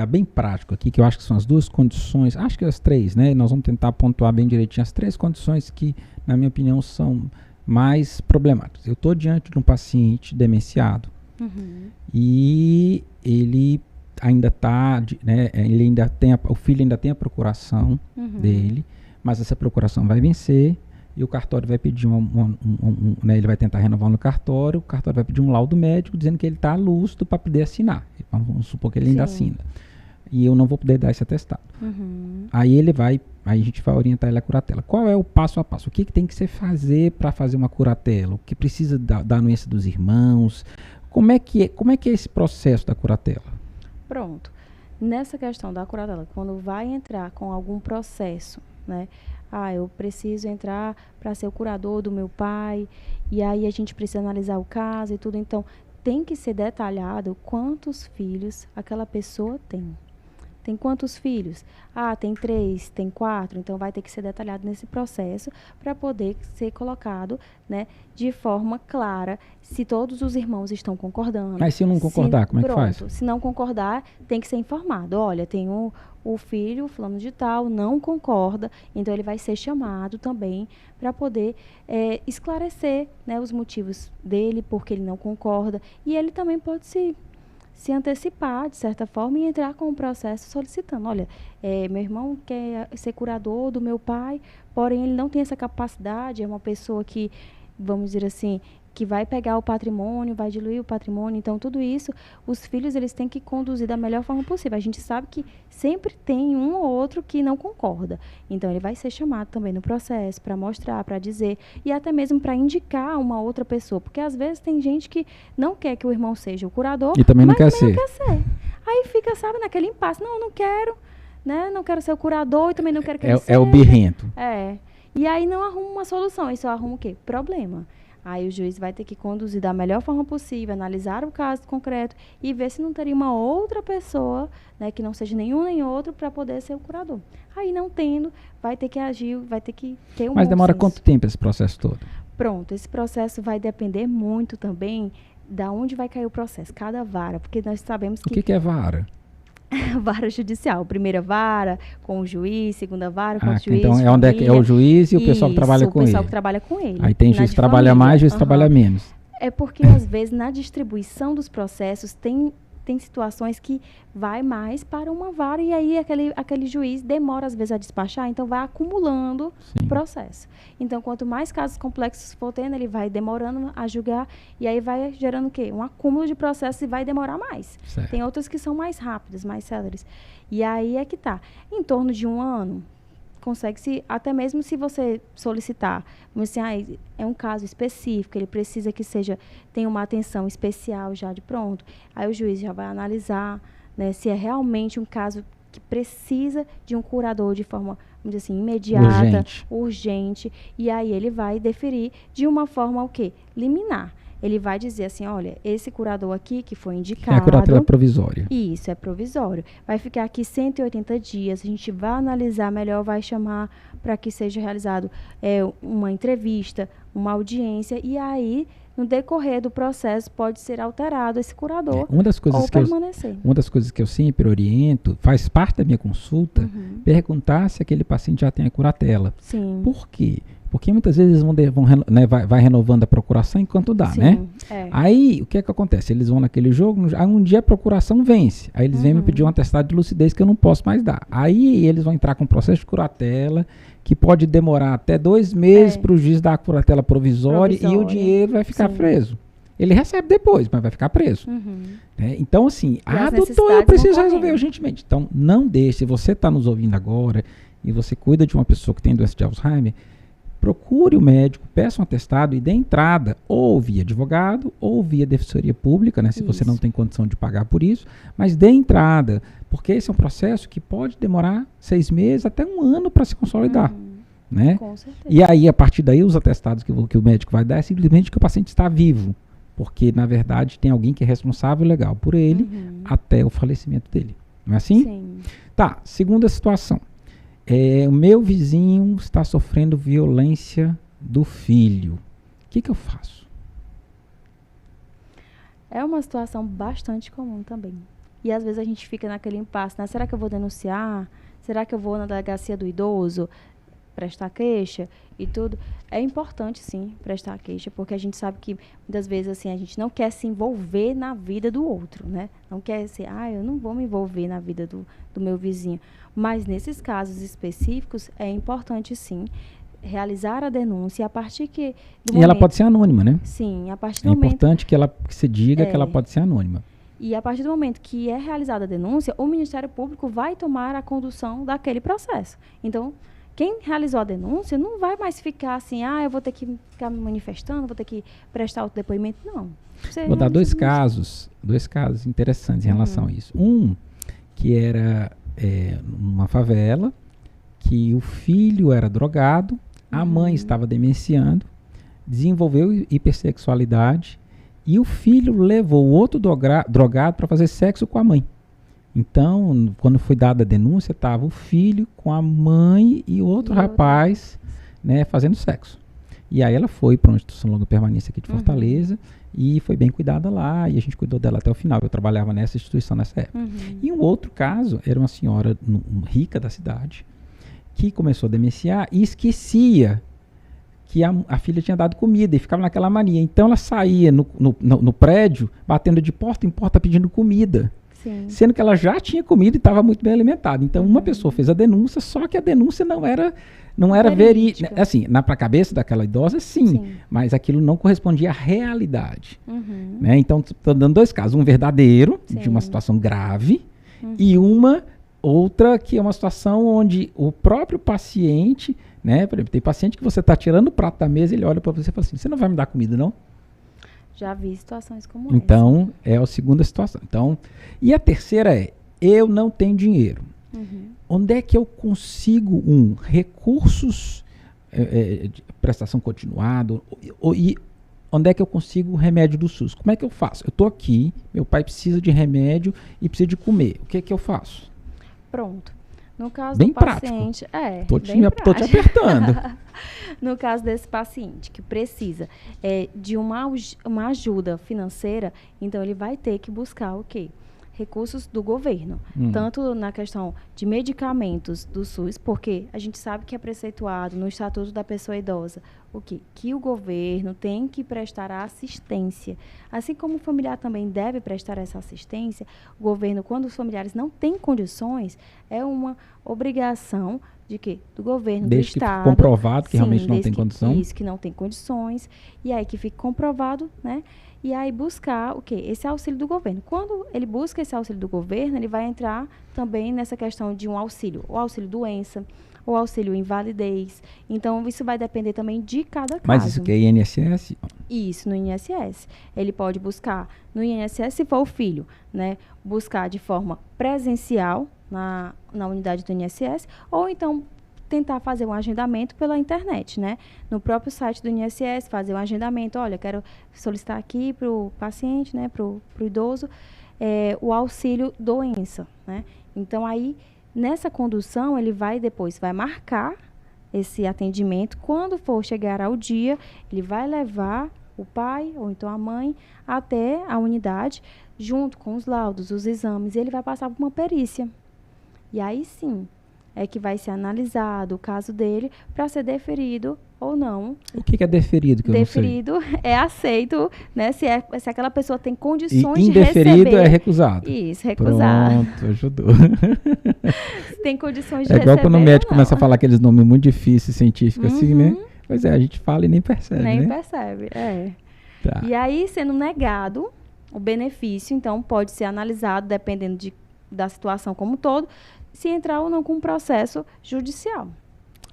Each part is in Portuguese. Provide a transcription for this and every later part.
bem prático aqui, que eu acho que são as duas condições, acho que as três, né? Nós vamos tentar pontuar bem direitinho as três condições que, na minha opinião, são mais problemáticas. Eu estou diante de um paciente demenciado e ele ainda está, né? Ele ainda tem o filho ainda tem a procuração dele, mas essa procuração vai vencer. E o cartório vai pedir né, ele vai tentar renovar no cartório, o cartório vai pedir um laudo médico dizendo que ele está lúcido para poder assinar. Vamos supor que ele ainda assina. E eu não vou poder dar esse atestado. Aí aí a gente vai orientar ele a curatela. Qual é o passo a passo? O que tem que se fazer para fazer uma curatela? O que precisa da anuência dos irmãos? Como é que é esse processo da curatela? Pronto. Nessa questão da curatela, quando vai entrar com algum processo, né? Eu preciso entrar para ser o curador do meu pai, e aí a gente precisa analisar o caso e tudo. Então, tem que ser detalhado quantos filhos aquela pessoa tem. Tem quantos filhos? Tem 3, tem 4. Então, vai ter que ser detalhado nesse processo para poder ser colocado, né, de forma clara se todos os irmãos estão concordando. Mas se eu não concordar, como é que faz? Se não concordar, tem que ser informado. Olha, tem o filho, fulano de tal, não concorda. Então, ele vai ser chamado também para poder esclarecer, né, os motivos dele, porque ele não concorda. E ele também pode se antecipar, de certa forma, e entrar com o processo solicitando. Olha, meu irmão quer ser curador do meu pai, porém ele não tem essa capacidade, é uma pessoa que, vamos dizer assim, que vai pegar o patrimônio, vai diluir o patrimônio. Então, tudo isso, os filhos, eles têm que conduzir da melhor forma possível. A gente sabe que sempre tem um ou outro que não concorda. Então, ele vai ser chamado também no processo para mostrar, para dizer, e até mesmo para indicar uma outra pessoa. Porque, às vezes, tem gente que não quer que o irmão seja o curador, e também não quer ser. Aí fica, sabe, naquele impasse. Não quero, né? Não quero ser o curador e também não quero que ele seja. É o birrento. E aí não arruma uma solução. Aí só arruma o quê? Problema. Aí o juiz vai ter que conduzir da melhor forma possível, analisar o caso concreto e ver se não teria uma outra pessoa, né, que não seja nenhum nem outro, para poder ser o curador. Aí não tendo, vai ter que agir, vai ter que ter um Mas demora senso. Quanto tempo esse processo todo? Pronto, esse processo vai depender muito também da onde vai cair o processo, cada vara, porque nós sabemos que... O que é vara? Vara judicial, primeira vara com o juiz, segunda vara com o juiz. Então é onde é o juiz e o pessoal que trabalha com ele. O pessoal que trabalha com ele. Aí tem juiz que trabalha mais, juiz que trabalha menos. É porque às vezes na distribuição dos processos tem situações que vai mais para uma vara e aí aquele juiz demora às vezes a despachar, então vai acumulando o processo. Então, quanto mais casos complexos for tendo, ele vai demorando a julgar e aí vai gerando o quê? Um acúmulo de processos e vai demorar mais. Certo. Tem outros que são mais rápidos, mais céleres. E aí é que tá. Em torno de 1 ano, consegue-se, até mesmo se você solicitar, vamos assim, é um caso específico, ele precisa que tenha uma atenção especial já de pronto, aí o juiz já vai analisar, né, se é realmente um caso que precisa de um curador de forma, vamos dizer assim, imediata, urgente, e aí ele vai deferir de uma forma o quê? Liminar. Ele vai dizer assim, olha, esse curador aqui que foi indicado... É a curatela provisória. Isso, é provisório. Vai ficar aqui 180 dias, a gente vai analisar melhor, vai chamar para que seja realizado uma entrevista, uma audiência, e aí, no decorrer do processo, pode ser alterado esse curador ou permanecer. Uma das coisas que eu sempre oriento, faz parte da minha consulta, perguntar se aquele paciente já tem a curatela. Sim. Por quê? Porque muitas vezes vai renovando a procuração enquanto dá, né? Aí, o que é que acontece? Eles vão naquele jogo, aí um dia a procuração vence. Aí eles vêm me pedir um atestado de lucidez que eu não posso mais dar. Aí eles vão entrar com um processo de curatela, que pode demorar até 2 meses para o juiz dar a curatela provisória e o dinheiro vai ficar preso. Ele recebe depois, mas vai ficar preso. Então, assim, doutor, eu preciso resolver urgentemente. Então, não deixe, se você está nos ouvindo agora e você cuida de uma pessoa que tem doença de Alzheimer, procure o médico, peça um atestado e dê entrada, ou via advogado, ou via defensoria pública, né, se você não tem condição de pagar por isso, mas dê entrada, porque esse é um processo que pode demorar 6 meses até 1 ano para se consolidar. Né? Com certeza. E aí, a partir daí, os atestados que o médico vai dar é simplesmente que o paciente está vivo, porque, na verdade, tem alguém que é responsável legal por ele até o falecimento dele. Não é assim? Sim. Tá, segunda situação. O meu vizinho está sofrendo violência do filho. O que eu faço? É uma situação bastante comum também. E às vezes a gente fica naquele impasse, né? Será que eu vou denunciar? Será que eu vou na delegacia do idoso prestar queixa e tudo? É importante, sim, prestar queixa, porque a gente sabe que, muitas vezes, assim, a gente não quer se envolver na vida do outro, né? Não quer assim, eu não vou me envolver na vida do meu vizinho. Mas, nesses casos específicos, é importante, sim, realizar a denúncia a partir que... ela pode ser anônima, né? Sim, a partir do momento... É importante que se diga que ela pode ser anônima. E a partir do momento que é realizada a denúncia, o Ministério Público vai tomar a condução daquele processo. Então, quem realizou a denúncia não vai mais ficar assim, eu vou ter que ficar me manifestando, vou ter que prestar outro depoimento. Não. Vou dar dois casos interessantes em relação a isso. Um, que era numa favela, que o filho era drogado, a mãe estava demenciando, desenvolveu hipersexualidade, e o filho levou o outro drogado para fazer sexo com a mãe. Então, quando foi dada a denúncia, estava o filho com a mãe e outro rapaz, né, fazendo sexo. E aí ela foi para uma instituição longa permanência aqui de Fortaleza e foi bem cuidada lá, e a gente cuidou dela até o final. Eu trabalhava nessa instituição nessa época. E um outro caso era uma senhora rica da cidade que começou a demenciar e esquecia que a filha tinha dado comida e ficava naquela mania. Então ela saía no prédio, batendo de porta em porta pedindo comida. Sim. Sendo que ela já tinha comido e estava muito bem alimentada. Então uma pessoa fez a denúncia, só que a denúncia não era verídica. Assim, pra cabeça daquela idosa, sim, mas aquilo não correspondia à realidade. Né? Então estou dando dois casos. Um verdadeiro, de uma situação grave, e uma outra que é uma situação onde o próprio paciente, né? Por exemplo, tem paciente que você está tirando o prato da mesa, ele olha para você e fala assim, você não vai me dar comida, não? Já vi situações como essa. Então, é a segunda situação. Então, e a terceira é, eu não tenho dinheiro. Onde é que eu consigo, recursos de prestação continuada, e onde é que eu consigo o remédio do SUS? Como é que eu faço? Eu estou aqui, meu pai precisa de remédio e precisa de comer. O que é que eu faço? Pronto. No caso bem do paciente... Tô te apertando. No caso desse paciente que precisa de uma ajuda financeira, então ele vai ter que buscar o quê? Recursos do governo. Tanto na questão de medicamentos do SUS, porque a gente sabe que é preceituado no Estatuto da Pessoa Idosa o quê? Que o governo tem que prestar a assistência. Assim como o familiar também deve prestar essa assistência, o governo, quando os familiares não têm condições, é uma obrigação de quê? Do governo, desde do Estado. Que fique comprovado que realmente não tem condição. Isso, que não tem condições. E aí que fique comprovado, né? E aí buscar o quê? Esse auxílio do governo. Quando ele busca esse auxílio do governo, ele vai entrar também nessa questão de um auxílio. O auxílio doença, o auxílio invalidez. Então, isso vai depender também de cada caso. Mas isso que é INSS? Isso, no INSS. Ele pode buscar no INSS, se for o filho, né? Buscar de forma presencial na unidade do INSS, ou então tentar fazer um agendamento pela internet, né? No próprio site do INSS, fazer um agendamento. Olha, quero solicitar aqui para o paciente, né? Para o idoso, o auxílio doença, né? Então, aí, nessa condução, ele vai marcar esse atendimento. Quando for chegar ao dia, ele vai levar o pai ou então a mãe até a unidade, junto com os laudos, os exames, e ele vai passar por uma perícia. E aí, sim, é que vai ser analisado o caso dele para ser deferido ou não. O que é deferido? Que deferido eu não sei. É aceito, né? Se aquela pessoa tem condições de receber. Indeferido é recusado. Isso, recusado. Pronto, ajudou. Se tem condições de receber. É igual quando o médico começa a falar aqueles nomes muito difíceis, científicos, assim, né? Pois é, a gente fala e nem percebe, nem percebe, Tá. E aí, sendo negado o benefício, então, pode ser analisado, dependendo da situação como um todo, se entrar ou não com um processo judicial.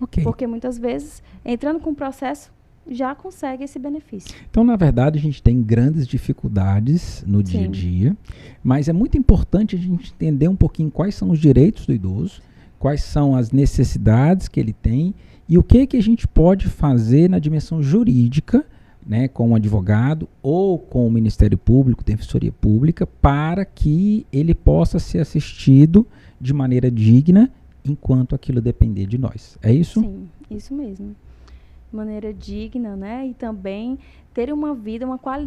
Okay. Porque muitas vezes, entrando com o processo, já consegue esse benefício. Então, na verdade, a gente tem grandes dificuldades no dia a dia, mas é muito importante a gente entender um pouquinho quais são os direitos do idoso, quais são as necessidades que ele tem e o que a gente pode fazer na dimensão jurídica, né, com um advogado ou com o Ministério Público, Defensoria Pública, para que ele possa ser assistido de maneira digna enquanto aquilo depender de nós. É isso? Sim, isso mesmo. de maneira digna, né? E também ter uma vida,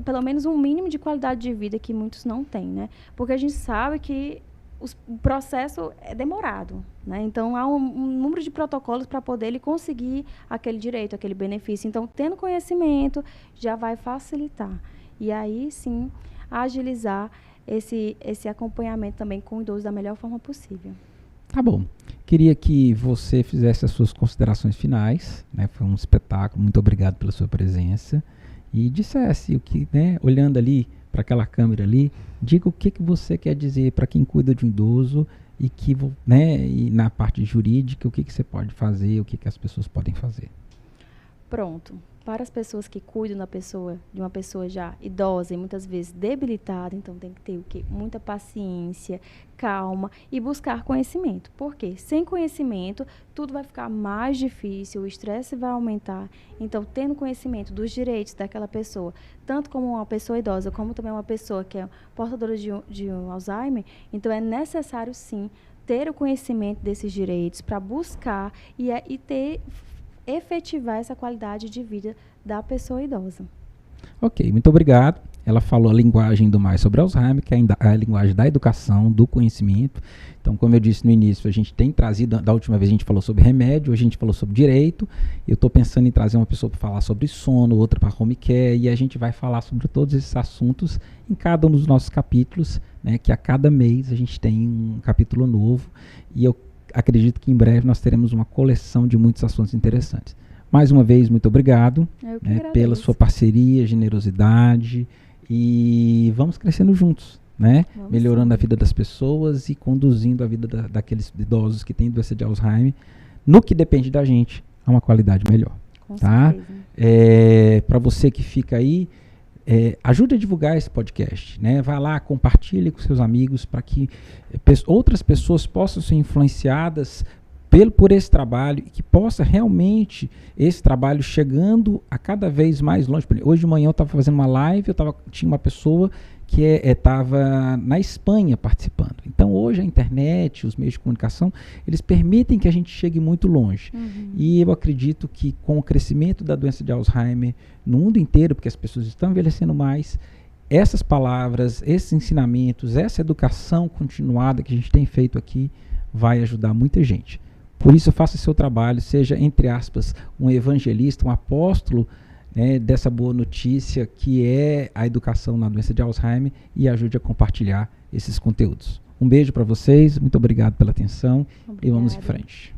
pelo menos um mínimo de qualidade de vida que muitos não têm, né? Porque a gente sabe que o processo é demorado, né? Então, há um número de protocolos para poder ele conseguir aquele direito, aquele benefício. Então, tendo conhecimento, já vai facilitar. E aí, sim, agilizar esse acompanhamento também com o idoso da melhor forma possível. Tá bom. Queria que você fizesse as suas considerações finais, né? Foi um espetáculo, muito obrigado pela sua presença. E dissesse o que, né, olhando ali para aquela câmera ali, diga o que você quer dizer para quem cuida de um idoso e que, né, e na parte jurídica, o que você pode fazer, o que as pessoas podem fazer. Pronto. Para as pessoas que cuidam de uma pessoa já idosa e muitas vezes debilitada, então tem que ter o quê? Muita paciência, calma e buscar conhecimento. Porque sem conhecimento, tudo vai ficar mais difícil, o estresse vai aumentar. Então, tendo conhecimento dos direitos daquela pessoa, tanto como uma pessoa idosa, como também uma pessoa que é portadora de um Alzheimer, então é necessário, sim, ter o conhecimento desses direitos para buscar e efetivar essa qualidade de vida da pessoa idosa. Ok, muito obrigado. Ela falou a linguagem do mais sobre Alzheimer, que é a linguagem da educação, do conhecimento. Então, como eu disse no início, a gente tem trazido, da última vez a gente falou sobre remédio, hoje a gente falou sobre direito. Eu estou pensando em trazer uma pessoa para falar sobre sono, outra para home care, e a gente vai falar sobre todos esses assuntos em cada um dos nossos capítulos, né, que a cada mês a gente tem um capítulo novo, e eu acredito que em breve nós teremos uma coleção de muitos assuntos interessantes. Mais uma vez, muito obrigado, né, pela sua parceria, generosidade, e vamos crescendo juntos, né? Melhorando a vida das pessoas e conduzindo a vida daqueles idosos que têm doença de Alzheimer, no que depende da gente, a uma qualidade melhor. Com tá? Para você que fica aí, ajude a divulgar esse podcast, né? Vai lá, compartilhe com seus amigos para que outras pessoas possam ser influenciadas por esse trabalho e que possa realmente esse trabalho chegando a cada vez mais longe. Hoje de manhã eu estava fazendo uma live, tinha uma pessoa que estava na Espanha participando. Então hoje a internet, os meios de comunicação, eles permitem que a gente chegue muito longe. E eu acredito que com o crescimento da doença de Alzheimer no mundo inteiro, porque as pessoas estão envelhecendo mais, essas palavras, esses ensinamentos, essa educação continuada que a gente tem feito aqui vai ajudar muita gente. Por isso, faça seu trabalho, seja, entre aspas, um evangelista, um apóstolo, né, dessa boa notícia que é a educação na doença de Alzheimer e ajude a compartilhar esses conteúdos. Um beijo para vocês, muito obrigado pela atenção. Obrigada. E vamos em frente.